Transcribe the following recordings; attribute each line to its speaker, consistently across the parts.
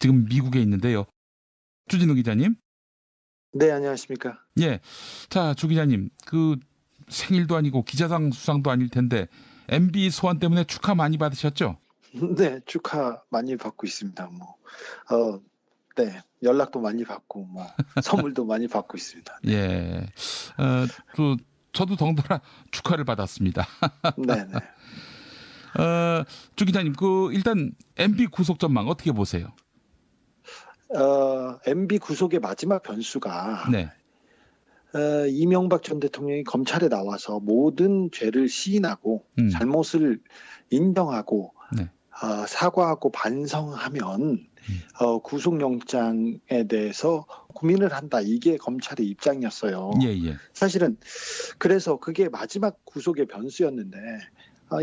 Speaker 1: 지금 미국에 있는데요. 주진우 기자님.
Speaker 2: 네, 안녕하십니까.
Speaker 1: 예. 자, 주 기자님. 그 생일도 아니고 기자상 수상도 아닐 텐데 MB 소환 때문에 축하 많이 받으셨죠?
Speaker 2: 네, 축하 많이 받고 있습니다. 네, 연락도 많이 받고, 선물도 많이 받고 있습니다. 네,
Speaker 1: 예. 또 저도 덩달아 축하를 받았습니다.
Speaker 2: 네, 네.
Speaker 1: 주 기자님, 일단 MB 구속 전망 어떻게 보세요?
Speaker 2: MB 구속의 마지막 변수가
Speaker 1: 네.
Speaker 2: 이명박 전 대통령이 검찰에 나와서 모든 죄를 시인하고 잘못을 인정하고
Speaker 1: 네.
Speaker 2: 사과하고 반성하면 구속영장에 대해서 고민을 한다. 이게 검찰의 입장이었어요.
Speaker 1: 예, 예.
Speaker 2: 사실은 그래서 그게 마지막 구속의 변수였는데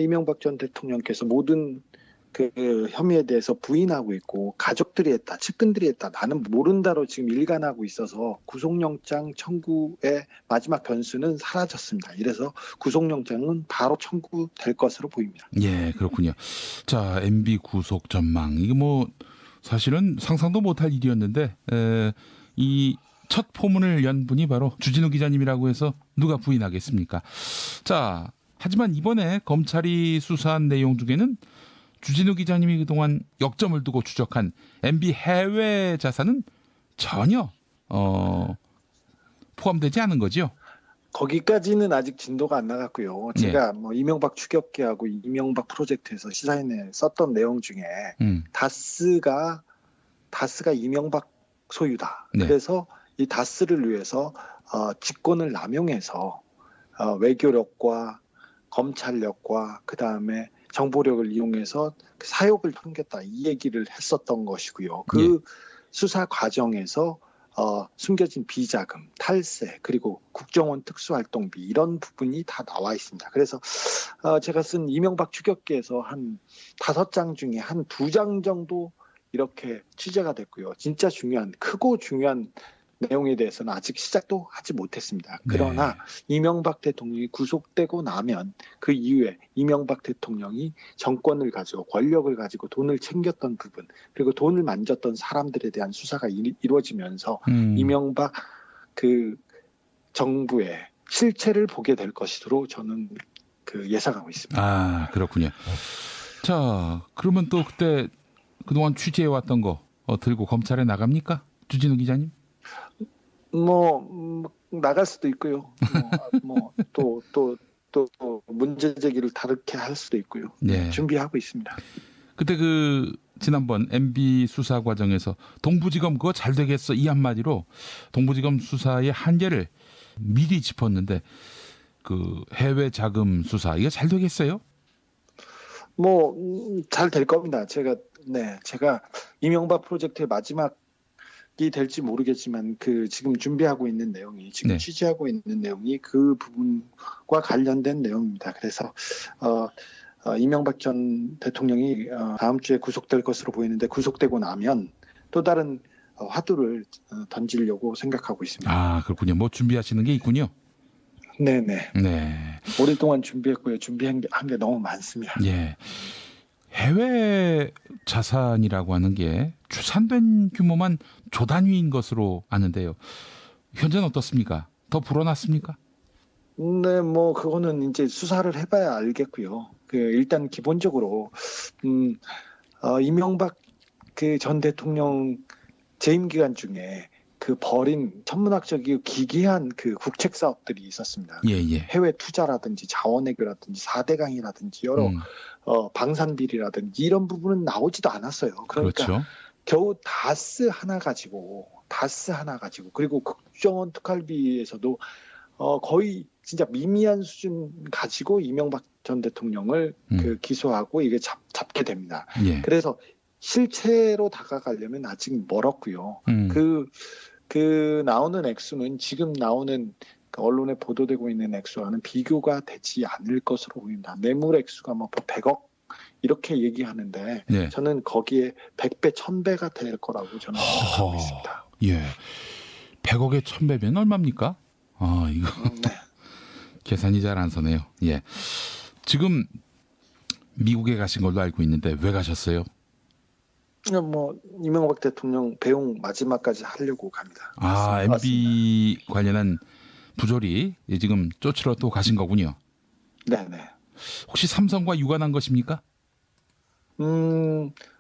Speaker 2: 이명박 전 대통령께서 모든 그 혐의에 대해서 부인하고 있고 가족들이 했다, 측근들이 했다, 나는 모른다로 지금 일관하고 있어서 구속영장 청구의 마지막 변수는 사라졌습니다. 이래서 구속영장은 바로 청구될 것으로 보입니다.
Speaker 1: 예, 그렇군요. 자, MB 구속 전망. 이게 사실은 상상도 못할 일이었는데 이 첫 포문을 연 분이 바로 주진우 기자님이라고 해서 누가 부인하겠습니까? 자, 하지만 이번에 검찰이 수사한 내용 중에는 주진우 기자님이 그동안 역점을 두고 추적한 MB 해외 자산은 전혀 포함되지 않은 거죠?
Speaker 2: 거기까지는 아직 진도가 안 나갔고요. 제가 이명박 추격기하고 이명박 프로젝트에서 시사인에 썼던 내용 중에 다스가 이명박 소유다.
Speaker 1: 네.
Speaker 2: 그래서 이 다스를 위해서 직권을 남용해서 외교력과 검찰력과 그다음에 정보력을 이용해서 사욕을 풍겼다. 이 얘기를 했었던 것이고요. 그 수사 과정에서 숨겨진 비자금, 탈세, 그리고 국정원 특수활동비 이런 부분이 다 나와 있습니다. 그래서 제가 쓴 이명박 추격기에서 한 5장 중에 한 2장 정도 이렇게 취재가 됐고요. 진짜 크고 중요한 내용에 대해서는 아직 시작도 하지 못했습니다. 그러나 이명박 대통령이 구속되고 나면 그 이후에 이명박 대통령이 정권을 가지고 권력을 가지고 돈을 챙겼던 부분 그리고 돈을 만졌던 사람들에 대한 수사가 이루어지면서 이명박 그 정부의 실체를 보게 될 것으로 저는 예상하고 있습니다.
Speaker 1: 아, 그렇군요. 자, 그러면 또 그동안 취재해왔던 거 들고 검찰에 나갑니까? 주진우 기자님?
Speaker 2: 나갈 수도 있고요. 또 문제 제기를 다르게 할 수도 있고요.
Speaker 1: 네.
Speaker 2: 준비하고 있습니다.
Speaker 1: 그때 지난번 MB 수사 과정에서 동부지검 그거 잘 되겠어 이 한마디로 동부지검 수사의 한계를 미리 짚었는데 해외 자금 수사 이게 잘 되겠어요?
Speaker 2: 잘 될 겁니다. 제가 이명박 프로젝트의 마지막이 될지 모르겠지만 지금 준비하고 있는 내용이 지금 취재하고 있는 내용이 그 부분과 관련된 내용입니다. 그래서 이명박 전 대통령이 다음 주에 구속될 것으로 보이는데 구속되고 나면 또 다른 화두를 던지려고 생각하고 있습니다.
Speaker 1: 아, 그렇군요. 준비하시는 게 있군요.
Speaker 2: 네네.
Speaker 1: 네.
Speaker 2: 오랫동안 준비했고요. 준비한 게 너무 많습니다.
Speaker 1: 예. 해외 자산이라고 하는 게 추산된 규모만 조 단위인 것으로 아는데요. 현재는 어떻습니까? 더 불어났습니까?
Speaker 2: 네, 그거는 이제 수사를 해봐야 알겠고요. 일단 기본적으로 이명박 전 대통령 재임 기간 중에 벌인 천문학적이고 기괴한 국책 사업들이 있었습니다.
Speaker 1: 예.
Speaker 2: 해외 투자라든지 자원외교라든지 4대강이라든지 여러 방산비리라든지 이런 부분은 나오지도 않았어요. 그러니까
Speaker 1: 그렇죠.
Speaker 2: 겨우 다스 하나 가지고 그리고 국정원 특활비에서도 거의 진짜 미미한 수준 가지고 이명박 전 대통령을 기소하고 이게 잡게 됩니다.
Speaker 1: 예.
Speaker 2: 그래서 실체로 다가가려면 아직 멀었고요. 나오는 액수는 지금 나오는 언론에 보도되고 있는 액수와는 비교가 되지 않을 것으로 보입니다. 매물 액수가 100억 이렇게 얘기하는데 저는 거기에 100배, 1000배가 될 거라고 저는 생각하고 있습니다.
Speaker 1: 예. 100억에 1000배면 얼마입니까? 이거 계산이 잘 안 서네요. 예. 지금 미국에 가신 걸로 알고 있는데 왜 가셨어요?
Speaker 2: 뭐 이명박 대통령 배웅 마지막까지 하려고 갑니다.
Speaker 1: 아, MB 관련한 부조리 지금 쫓으러 또 가신 거군요.
Speaker 2: 네네.
Speaker 1: 혹시 삼성과 유관한 것입니까?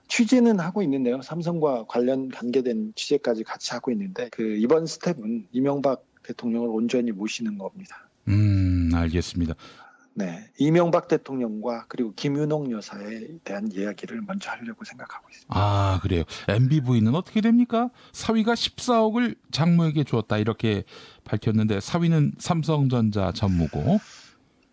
Speaker 2: 취재는 하고 있는데요. 삼성과 관련 관계된 취재까지 같이 하고 있는데 그 이번 스텝은 이명박 대통령을 온전히 모시는 겁니다.
Speaker 1: 알겠습니다.
Speaker 2: 네, 이명박 대통령과 그리고 김윤옥 여사에 대한 이야기를 먼저 하려고 생각하고 있습니다.
Speaker 1: 아, 그래요. MB 부인은 어떻게 됩니까? 사위가 14억을 장모에게 주었다 이렇게 밝혔는데 사위는 삼성전자 전무고.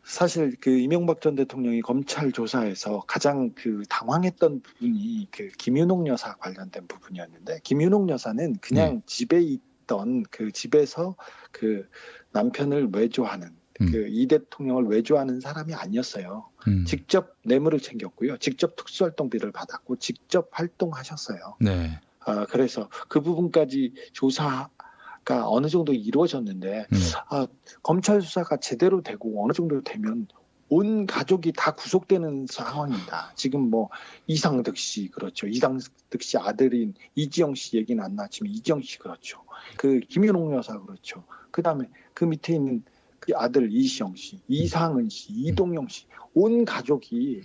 Speaker 2: 사실 그 이명박 전 대통령이 검찰 조사에서 가장 그 당황했던 부분이 그 김윤옥 여사 관련된 부분이었는데 김윤옥 여사는 그냥 집에 있던 그 집에서 그 남편을 외조하는 그 이 대통령을 외조하는 사람이 아니었어요. 직접 뇌물을 챙겼고요. 직접 특수활동비를 받았고 직접 활동하셨어요.
Speaker 1: 네.
Speaker 2: 그래서 그 부분까지 조사가 어느 정도 이루어졌는데 검찰 수사가 제대로 되고 어느 정도 되면 온 가족이 다 구속되는 상황입니다. 지금 뭐 이상득 씨 그렇죠. 이상득 씨 아들인 이지영 씨 얘기는 안 나왔지만 이지영 씨 그렇죠. 그 김윤옥 여사 그렇죠. 그다음에 그 밑에 있는 그 아들 이시영 씨, 이상은 씨, 이동영 씨, 온 가족이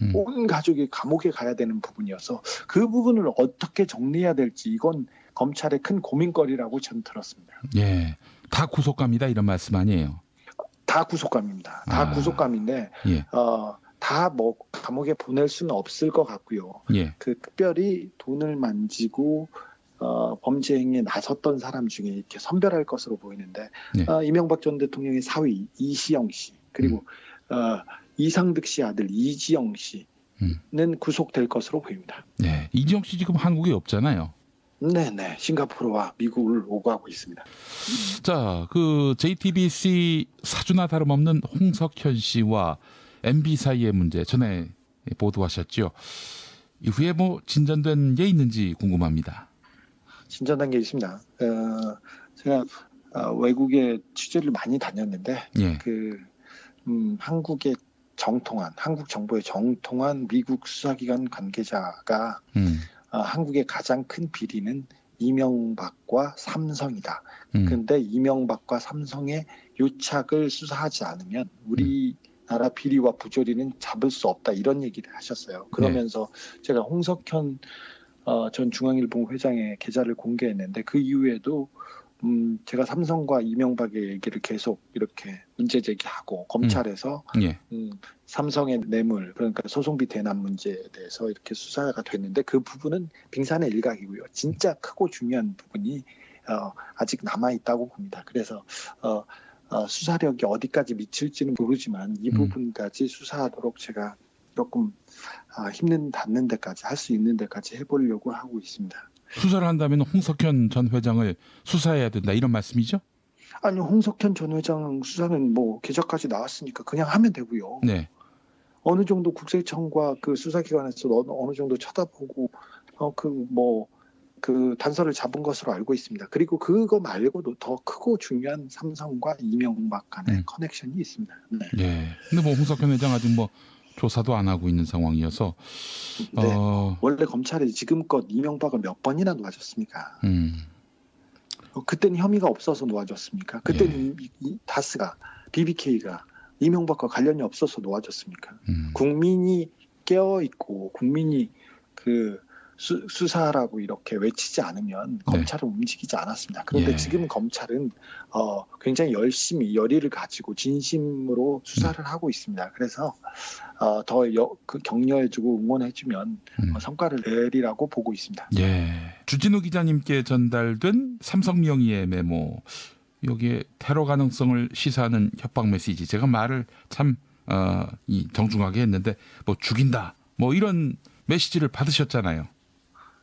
Speaker 2: 감옥에 가야 되는 부분이어서 그 부분을 어떻게 정리해야 될지 이건 검찰의 큰 고민거리라고 저는 들었습니다.
Speaker 1: 예, 다 구속감이다 이런 말씀 아니에요?
Speaker 2: 다 구속감입니다. 다 구속감인데
Speaker 1: 예.
Speaker 2: 다 뭐 감옥에 보낼 수는 없을 것 같고요.
Speaker 1: 예.
Speaker 2: 그 특별히 돈을 만지고 범죄 행위에 나섰던 사람 중에 이렇게 선별할 것으로 보이는데 이명박 전 대통령의 사위 이시영 씨 그리고 이상득 씨 아들 이지영 씨는 구속될 것으로 보입니다.
Speaker 1: 네, 이지영 씨 지금 한국에 없잖아요.
Speaker 2: 네네, 싱가포르와 미국을 오가고 있습니다.
Speaker 1: 자, 그 JTBC 사주나 다름없는 홍석현 씨와 MB 사이의 문제 전에 보도하셨죠. 이후에 뭐 진전된 게 있는지 궁금합니다.
Speaker 2: 진전한 게 있습니다. 제가 외국에 취재를 많이 다녔는데
Speaker 1: 예.
Speaker 2: 한국의 정통한 한국 정부의 정통한 미국 수사기관 관계자가 한국의 가장 큰 비리는 이명박과 삼성이다. 그런데 이명박과 삼성의 유착을 수사하지 않으면 우리나라 비리와 부조리는 잡을 수 없다. 이런 얘기를 하셨어요. 그러면서 제가 홍석현 전 중앙일보 회장의 계좌를 공개했는데 그 이후에도 제가 삼성과 이명박의 얘기를 계속 이렇게 문제 제기하고 검찰에서 삼성의 뇌물 그러니까 소송비 대납 문제에 대해서 이렇게 수사가 됐는데 그 부분은 빙산의 일각이고요. 진짜 크고 중요한 부분이 아직 남아 있다고 봅니다. 그래서 수사력이 어디까지 미칠지는 모르지만 이 부분까지 수사하도록 제가 조금 힘든 닿는 데까지 할 수 있는 데까지 해보려고 하고 있습니다.
Speaker 1: 수사를 한다면 홍석현 전 회장을 수사해야 된다 이런 말씀이죠?
Speaker 2: 아니 홍석현 전 회장 수사는 뭐 계좌까지 나왔으니까 그냥 하면 되고요.
Speaker 1: 네.
Speaker 2: 어느 정도 국세청과 그 수사기관에서 어느 정도 쳐다보고 그 단서를 잡은 것으로 알고 있습니다. 그리고 그거 말고도 더 크고 중요한 삼성과 이명박 간의 커넥션이 있습니다. 네.
Speaker 1: 예. 근데 뭐 홍석현 회장 아직 뭐 조사도 안 하고 있는 상황이어서
Speaker 2: 네. 원래 검찰이 지금껏 이명박을 몇 번이나 놓아줬습니까? 그때는 혐의가 없어서 놓아줬습니까? 그때는 다스가 BBK가 이명박과 관련이 없어서 놓아줬습니까? 국민이 깨어있고 국민이 그 수사라고 이렇게 외치지 않으면 검찰은 움직이지 않았습니다. 그런데 지금 검찰은 굉장히 열심히 열의를 가지고 진심으로 수사를 하고 있습니다. 그래서 더 격려해주고 응원해주면 성과를 내리라고 보고 있습니다.
Speaker 1: 예. 주진우 기자님께 전달된 삼성 명의의 메모 여기에 테러 가능성을 시사하는 협박 메시지 제가 말을 참 정중하게 했는데 뭐 죽인다 뭐 이런 메시지를 받으셨잖아요.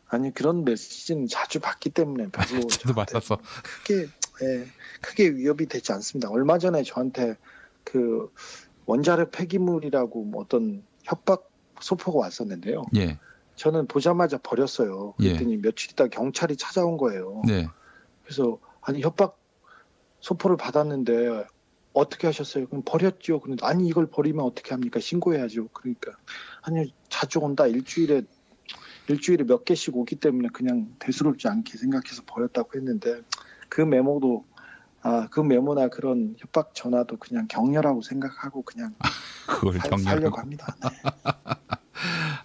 Speaker 2: 아니 그런 메시지는 자주 받기 때문에 별로
Speaker 1: 저도 받아서
Speaker 2: 크게 위협이 되지 않습니다. 얼마 전에 저한테 그 원자력 폐기물이라고 뭐 어떤 협박 소포가 왔었는데요.
Speaker 1: 예.
Speaker 2: 저는 보자마자 버렸어요. 그랬더니 며칠 있다 경찰이 찾아온 거예요.
Speaker 1: 네.
Speaker 2: 그래서 아니 협박 소포를 받았는데 어떻게 하셨어요? 그럼 버렸죠. 그런데 아니 이걸 버리면 어떻게 합니까? 신고해야죠. 그러니까 아니 자주 온다. 일주일에 일주일에 몇 개씩 오기 때문에 그냥 대수롭지 않게 생각해서 버렸다고 했는데 그 메모도 그 메모나 그런 협박 전화도 그냥 격려라고 생각하고 그냥
Speaker 1: 그걸
Speaker 2: 살려고
Speaker 1: 격려하고.
Speaker 2: 합니다. 네.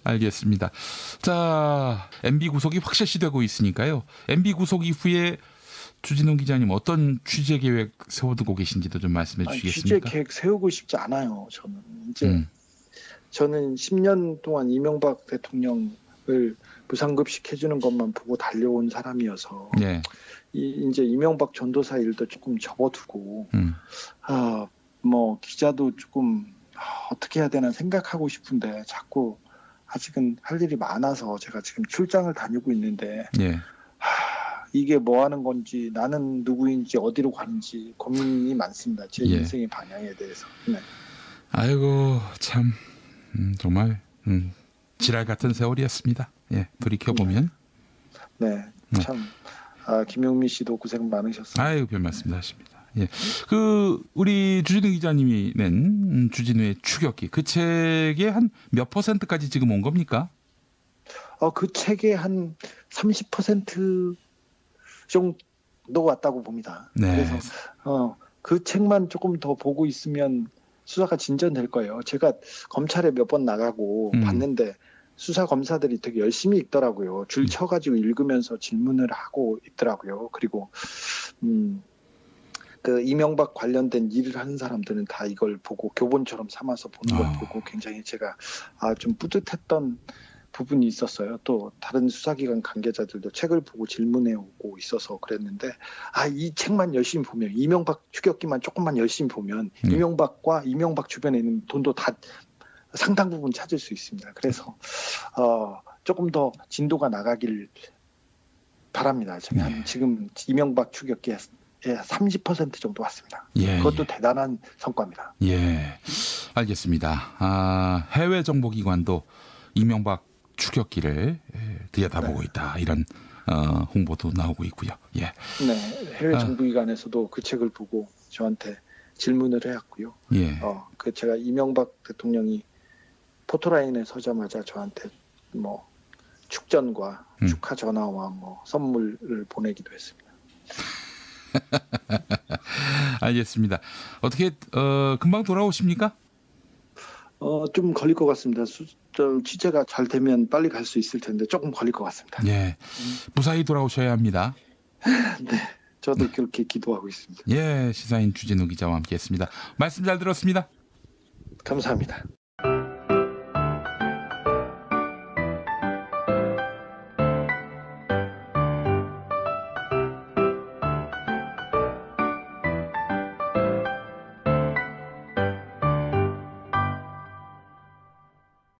Speaker 1: 알겠습니다. 자, MB 구속이 확실시 되고 있으니까요. MB 구속 이후에 주진우 기자님 어떤 취재 계획 세워두고 계신지도 좀 말씀해
Speaker 2: 취재
Speaker 1: 주시겠습니까?
Speaker 2: 계획 세우고 싶지 않아요. 저는 이제
Speaker 1: 음,
Speaker 2: 저는 10년 동안 이명박 대통령을 무상급식해주는 것만 보고 달려온 사람이어서
Speaker 1: 네.
Speaker 2: 이제 이명박 전도사 일도 조금 접어두고
Speaker 1: 음,
Speaker 2: 뭐 기자도 조금 어떻게 해야 되나 생각하고 싶은데 자꾸 아직은 할 일이 많아서 제가 지금 출장을 다니고 있는데
Speaker 1: 예.
Speaker 2: 이게 뭐 하는 건지 나는 누구인지 어디로 가는지 고민이 많습니다. 제
Speaker 1: 예.
Speaker 2: 인생의 방향에 대해서. 네.
Speaker 1: 아이고 참 정말 지랄 같은 세월이었습니다. 예, 돌이켜 보면.
Speaker 2: 네. 참 김용민 씨도 고생 많으셨습니다.
Speaker 1: 아유 별 말씀도 하십니다. 예, 그 우리 주진우 기자님이 낸 주진우의 추격기 그 책에 한 몇 %까지 지금 온 겁니까?
Speaker 2: 그 책에 한 30% 정도 왔다고 봅니다.
Speaker 1: 네.
Speaker 2: 그래서 그 책만 조금 더 보고 있으면 수사가 진전될 거예요. 제가 검찰에 몇 번 나가고 봤는데 수사 검사들이 되게 열심히 읽더라고요. 줄 쳐가지고 읽으면서 질문을 하고 있더라고요. 그리고 그 이명박 관련된 일을 하는 사람들은 다 이걸 보고 교본처럼 삼아서 보는 걸 보고 굉장히 제가 좀 뿌듯했던 부분이 있었어요. 또 다른 수사기관 관계자들도 책을 보고 질문해 오고 있어서 그랬는데 이 책만 열심히 보면 이명박 추격기만 조금만 열심히 보면 이명박과 이명박 주변에 있는 돈도 다 상당 부분 찾을 수 있습니다. 그래서 조금 더 진도가 나가길 바랍니다. 지금 이명박 추격기에 30% 정도 왔습니다.
Speaker 1: 예,
Speaker 2: 그것도 대단한 성과입니다.
Speaker 1: 예, 알겠습니다. 해외 정보기관도 이명박 추격기를 들여다보고 있다 이런 홍보도 나오고 있고요. 예.
Speaker 2: 네, 해외 정부기관에서도 그 책을 보고 저한테 질문을 해왔고요.
Speaker 1: 예.
Speaker 2: 제가 이명박 대통령이 포토라인에 서자마자 저한테 뭐 축전과 축하 전화와 뭐 선물을 보내기도 했습니다.
Speaker 1: 알겠습니다. 어떻게 금방 돌아오십니까?
Speaker 2: 좀 걸릴 것 같습니다. 취재가 잘 되면 빨리 갈 수 있을 텐데 조금 걸릴 것 같습니다.
Speaker 1: 예, 무사히 돌아오셔야 합니다.
Speaker 2: 네, 저도 그렇게 기도하고 있습니다.
Speaker 1: 예, 시사인 주진우 기자와 함께했습니다. 말씀 잘 들었습니다.
Speaker 2: 감사합니다.